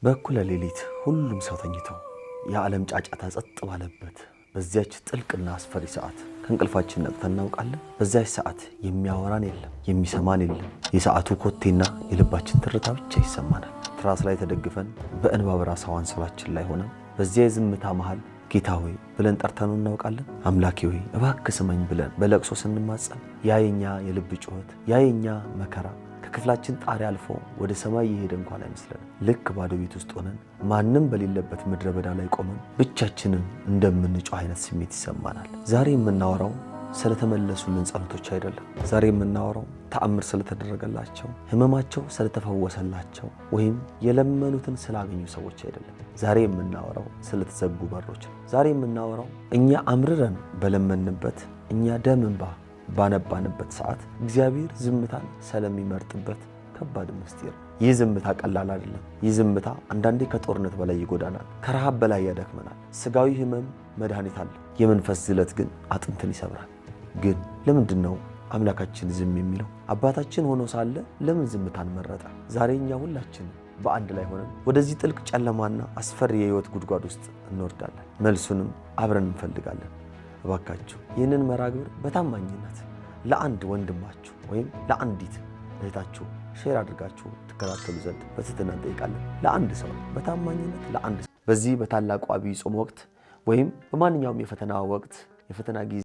በእኩለ ሌሊት ሁሉም ሰው ተኝቶ የዓለም ጫጫታ ጸጥ ባለበት በዚያች ጥልቅና አስፈሪ ሰዓት ከእንቅልፋችን ነቅተን እናውቃለን? በዚያች ሰዓት የሚያወራን የለም፣ የሚሰማን የለም። የሰዓቱ ኮቴና የልባችን ትርታ ብቻ ይሰማናል። ትራስ ላይ ተደግፈን በእንባ በራሳው አንሶላችን ላይ ሆነን በዚያ የዝምታ መሃል ጌታ ሆይ ብለን ጠርተነው እናውቃለን? አምላኬ ሆይ እባክህ ስማኝ ብለን በለቅሶ ስንማጸን ያየኛ የልብ ጩኸት ያየኛ መከራ ከክፍላችን ጣሪያ አልፎ ወደ ሰማይ የሄደ እንኳን አይመስለን። ልክ ባዶ ቤት ውስጥ ሆነን ማንም በሌለበት ምድረ በዳ ላይ ቆመን ብቻችንን እንደምንጮህ አይነት ስሜት ይሰማናል። ዛሬ የምናወራው ስለተመለሱልን ጸሎቶች አይደለም። ዛሬ የምናወራው ተአምር ስለተደረገላቸው፣ ህመማቸው ስለተፈወሰላቸው ወይም የለመኑትን ስላገኙ ሰዎች አይደለም። ዛሬ የምናወራው ስለተዘጉ በሮች ነው። ዛሬ የምናወራው እኛ አምርረን በለመንበት፣ እኛ ደም እንባ ባነባንበት ሰዓት እግዚአብሔር ዝምታን ስለሚመርጥበት ከባድ ምስጢር። ይህ ዝምታ ቀላል አይደለም። ይህ ዝምታ አንዳንዴ ከጦርነት በላይ ይጎዳናል፣ ከረሃብ በላይ ያደክመናል። ስጋዊ ህመም መድኃኒት አለው፣ የመንፈስ ዝለት ግን አጥንትን ይሰብራል። ግን ለምንድን ነው አምላካችን ዝም የሚለው? አባታችን ሆኖ ሳለ ለምን ዝምታን መረጠ? ዛሬ እኛ ሁላችን በአንድ ላይ ሆነን ወደዚህ ጥልቅ ጨለማና አስፈሪ የህይወት ጉድጓድ ውስጥ እንወርዳለን። መልሱንም አብረን እንፈልጋለን። እባካችሁ ይህንን መርሃ ግብር በታማኝነት ለአንድ ወንድማችሁ ወይም ለአንዲት እህታችሁ ሼር አድርጋችሁ ትከታተሉ ዘንድ በትህትና እንጠይቃለን። ለአንድ ሰው በታማኝነት ለአንድ ሰው በዚህ በታላቁ ዐቢይ ጾም ወቅት ወይም በማንኛውም የፈተና ወቅት የፈተና ጊዜ